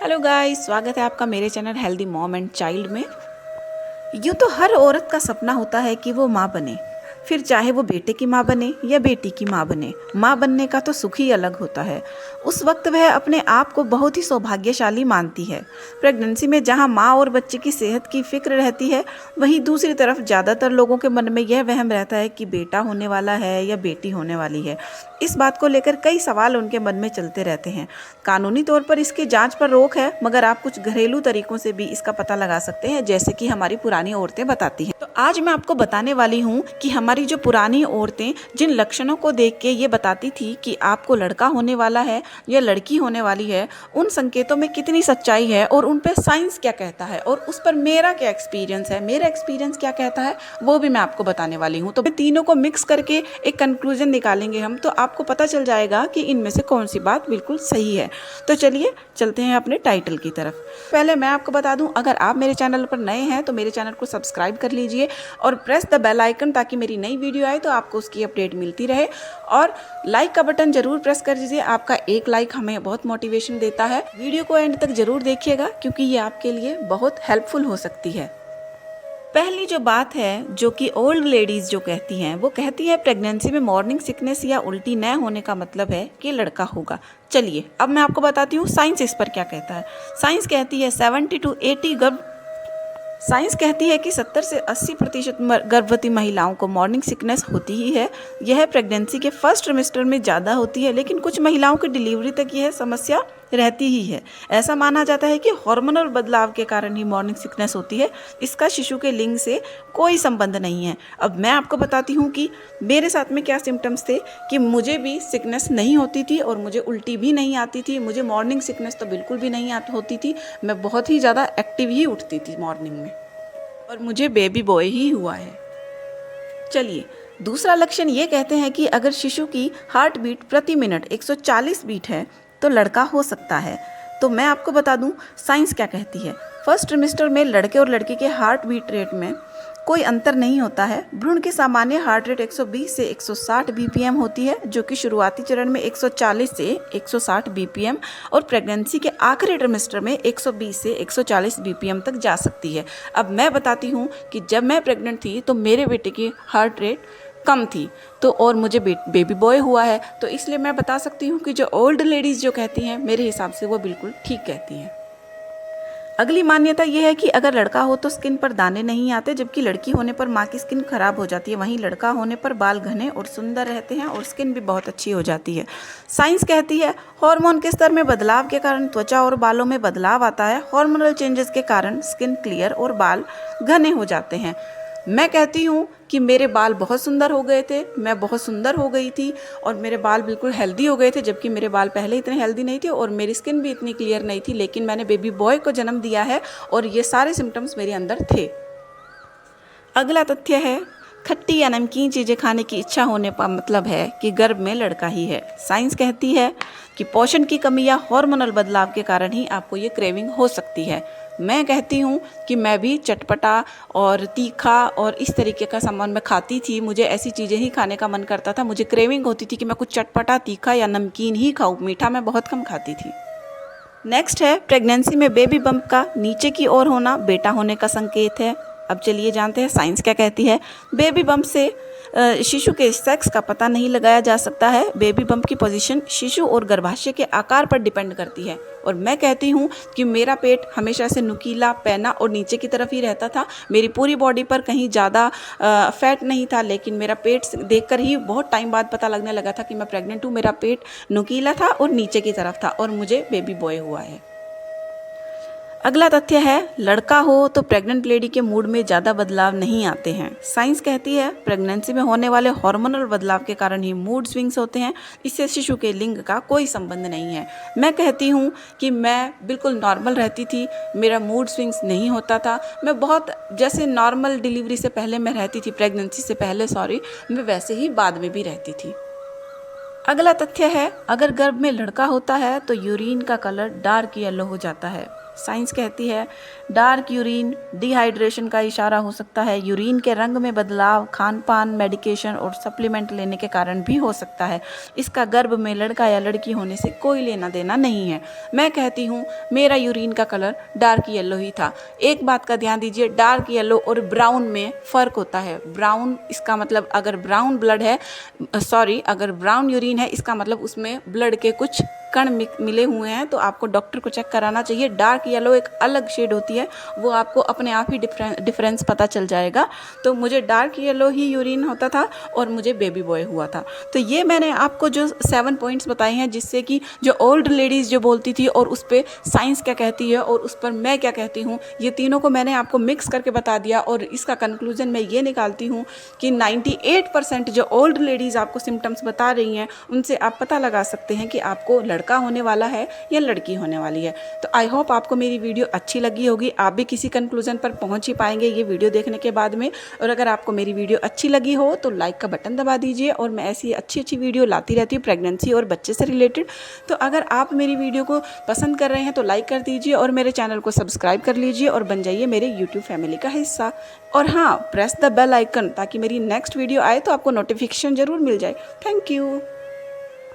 Hello guys, स्वागत है आपका मेरे channel healthy mom and child में। यूँ तो हर औरत का सपना होता है कि वो माँ बने, फिर चाहे वो बेटे की माँ बने या बेटी की माँ बने। माँ बनने का तो सुख ही अलग होता है। उस वक्त वह अपने आप को बहुत ही सौभाग्यशाली मानती है। प्रेगनेंसी में जहाँ माँ और बच्चे की सेहत की फिक्र रहती है, वहीं दूसरी तरफ ज़्यादातर लोगों के मन में यह वहम रहता है कि बेटा होने वाला है या बेटी होने वाली है। इस बात को लेकर कई सवाल उनके मन में चलते रहते हैं। कानूनी तौर पर इसकी जांच पर रोक है, मगर आप कुछ घरेलू तरीकों से भी इसका पता लगा सकते हैं, जैसे कि हमारी पुरानी औरतें बताती हैं। तो आज मैं आपको बताने वाली हूँ कि हमारी जो पुरानी औरतें जिन लक्षणों को देख के ये बताती थी कि आपको लड़का होने वाला है या लड़की होने वाली है, उन संकेतों में कितनी सच्चाई है और उन पर साइंस क्या कहता है और उस पर मेरा क्या एक्सपीरियंस है, मेरा एक्सपीरियंस क्या कहता है, वो भी मैं आपको बताने वाली हूँ। तो तीनों को मिक्स करके एक कंक्लूजन निकालेंगे हम, तो आपको पता चल जाएगा कि इनमें से कौन सी बात बिल्कुल सही है। तो चलिए चलते हैं अपने टाइटल की तरफ। पहले मैं आपको बता दूं, अगर आप मेरे चैनल पर नए हैं तो मेरे चैनल को सब्सक्राइब कर लीजिए और प्रेस द बेल आइकन, ताकि मेरी नई वीडियो आए तो आपको उसकी अपडेट मिलती रहे। और लाइक का बटन जरूर प्रेस कर दीजिए, आपका एक लाइक हमें बहुत मोटिवेशन देता है। वीडियो को एंड तक जरूर देखिएगा क्योंकि ये आपके लिए बहुत हेल्पफुल हो सकती है। पहली जो बात है, जो कि ओल्ड लेडीज़ जो कहती हैं, वो कहती हैं प्रेगनेंसी में मॉर्निंग सिकनेस या उल्टी न होने का मतलब है कि लड़का होगा। चलिए अब मैं आपको बताती हूँ साइंस इस पर क्या कहता है। साइंस कहती है 70 से 80% गर्भवती महिलाओं को मॉर्निंग सिकनेस होती ही है। यह प्रेगनेंसी के फर्स्ट ट्रिमेस्टर में ज़्यादा होती है, लेकिन कुछ महिलाओं की डिलीवरी तक यह समस्या रहती ही है। ऐसा माना जाता है कि हार्मोनल बदलाव के कारण ही मॉर्निंग सिकनेस होती है। इसका शिशु के लिंग से कोई संबंध नहीं है। अब मैं आपको बताती हूँ कि मेरे साथ में क्या सिम्टम्स थे, कि मुझे भी सिकनेस नहीं होती थी और मुझे उल्टी भी नहीं आती थी। मुझे मॉर्निंग सिकनेस तो बिल्कुल भी नहीं होती थी। मैं बहुत ही ज़्यादा एक्टिव ही उठती थी मॉर्निंग में, और मुझे बेबी बॉय ही हुआ है। चलिए दूसरा लक्षण ये कहते हैं कि अगर शिशु की हार्ट बीट प्रति मिनट 140 बीट है तो लड़का हो सकता है। तो मैं आपको बता दूं साइंस क्या कहती है। फर्स्ट ट्रिमेस्टर में लड़के और लड़की के हार्ट बीट रेट में कोई अंतर नहीं होता है। भ्रूण की सामान्य हार्ट रेट 120 से 160 बीपीएम होती है, जो कि शुरुआती चरण में 140 से 160 बीपीएम और प्रेगनेंसी के आखिरी ट्रिमेस्टर में 120 से 140 बीपीएम तक जा सकती है। अब मैं बताती हूँ कि जब मैं प्रेग्नेंट थी तो मेरे बेटे की हार्ट रेट कम थी, तो और मुझे बेबी बॉय हुआ है, तो इसलिए मैं बता सकती हूँ कि जो ओल्ड लेडीज़ जो कहती हैं, मेरे हिसाब से वो बिल्कुल ठीक कहती हैं। अगली मान्यता यह है कि अगर लड़का हो तो स्किन पर दाने नहीं आते, जबकि लड़की होने पर माँ की स्किन खराब हो जाती है। वहीं लड़का होने पर बाल घने और सुंदर रहते हैं और स्किन भी बहुत अच्छी हो जाती है। साइंस कहती है हार्मोन के स्तर में बदलाव के कारण त्वचा और बालों में बदलाव आता है। हार्मोनल चेंजेस के कारण स्किन क्लियर और बाल घने हो जाते हैं। मैं कहती हूँ कि मेरे बाल बहुत सुंदर हो गए थे, मैं बहुत सुंदर हो गई थी और मेरे बाल बिल्कुल हेल्दी हो गए थे, जबकि मेरे बाल पहले इतने हेल्दी नहीं थे और मेरी स्किन भी इतनी क्लियर नहीं थी। लेकिन मैंने बेबी बॉय को जन्म दिया है और ये सारे सिम्टम्स मेरे अंदर थे। अगला तथ्य है, खट्टी या नमकीन चीज़ें खाने की इच्छा होने का मतलब है कि गर्भ में लड़का ही है। साइंस कहती है कि पोषण की कमी या हार्मोनल बदलाव के कारण ही आपको ये क्रेविंग हो सकती है। मैं कहती हूँ कि मैं भी चटपटा और तीखा और इस तरीके का सामान मैं खाती थी। मुझे ऐसी चीज़ें ही खाने का मन करता था। मुझे क्रेविंग होती थी कि मैं कुछ चटपटा, तीखा या नमकीन ही खाऊं। मीठा मैं बहुत कम खाती थी। नेक्स्ट है, प्रेगनेंसी में बेबी बम्प का नीचे की ओर होना बेटा होने का संकेत है। अब चलिए जानते हैं साइंस क्या कहती है। बेबी बम्प से शिशु के सेक्स का पता नहीं लगाया जा सकता है। बेबी बम्प की पोजीशन शिशु और गर्भाशय के आकार पर डिपेंड करती है। और मैं कहती हूँ कि मेरा पेट हमेशा से नुकीला, पैना और नीचे की तरफ ही रहता था। मेरी पूरी बॉडी पर कहीं ज़्यादा फैट नहीं था, लेकिन मेरा पेट देखकर ही बहुत टाइम बाद पता लगने लगा था कि मैं प्रेग्नेंट हूँ। मेरा पेट नुकीला था और नीचे की तरफ था और मुझे बेबी बॉय हुआ है। अगला तथ्य है, लड़का हो तो प्रेग्नेंट लेडी के मूड में ज़्यादा बदलाव नहीं आते हैं। साइंस कहती है प्रेगनेंसी में होने वाले हार्मोनल बदलाव के कारण ही मूड स्विंग्स होते हैं। इससे शिशु के लिंग का कोई संबंध नहीं है। मैं कहती हूँ कि मैं बिल्कुल नॉर्मल रहती थी, मेरा मूड स्विंग्स नहीं होता था। मैं बहुत जैसे नॉर्मल डिलीवरी से पहले मैं रहती थी, प्रेगनेंसी से पहले मैं वैसे ही बाद में भी रहती थी। अगला तथ्य है, अगर गर्भ में लड़का होता है तो यूरिन का कलर डार्क येलो हो जाता है। साइंस कहती है डार्क यूरिन डिहाइड्रेशन का इशारा हो सकता है। यूरिन के रंग में बदलाव खान पान, मेडिकेशन और सप्लीमेंट लेने के कारण भी हो सकता है। इसका गर्भ में लड़का या लड़की होने से कोई लेना देना नहीं है। मैं कहती हूँ मेरा यूरिन का कलर डार्क येलो ही था। एक बात का ध्यान दीजिए, डार्क येलो और ब्राउन में फ़र्क होता है। ब्राउन इसका मतलब अगर ब्राउन ब्लड है, अगर ब्राउन यूरिन है इसका मतलब उसमें ब्लड के कुछ कण मिले हुए हैं, तो आपको डॉक्टर को चेक कराना चाहिए। डार्क येलो एक अलग शेड होती है, वो आपको अपने आप ही डिफरेंस पता चल जाएगा। तो मुझे डार्क येलो ही यूरिन होता था और मुझे बेबी बॉय हुआ था। तो ये मैंने आपको जो 7 पॉइंट्स बताए हैं, जिससे कि जो ओल्ड लेडीज़ जो बोलती थी और उस पर साइंस क्या कहती है और उस पर मैं क्या कहती हूँ, ये तीनों को मैंने आपको मिक्स करके बता दिया। और इसका कंक्लूजन मैं ये निकालती हूँ कि 98% जो ओल्ड लेडीज़ आपको सिम्टम्स बता रही हैं, उनसे आप पता लगा सकते हैं कि आपको लड़का होने वाला है या लड़की होने वाली है। तो आई होप आपको मेरी वीडियो अच्छी लगी होगी, आप भी किसी कंक्लूजन पर पहुंच ही पाएंगे ये वीडियो देखने के बाद में। और अगर आपको मेरी वीडियो अच्छी लगी हो तो लाइक का बटन दबा दीजिए, और मैं ऐसी अच्छी वीडियो लाती रहती हूँ प्रेगनेंसी और बच्चे से रिलेटेड। तो अगर आप मेरी वीडियो को पसंद कर रहे हैं तो लाइक कर दीजिए और मेरे चैनल को सब्सक्राइब कर लीजिए और बन जाइए मेरे यूट्यूब फैमिली का हिस्सा। और हाँ, प्रेस द बेल आइकन ताकि मेरी नेक्स्ट वीडियो आए तो आपको नोटिफिकेशन ज़रूर मिल जाए। Thank you.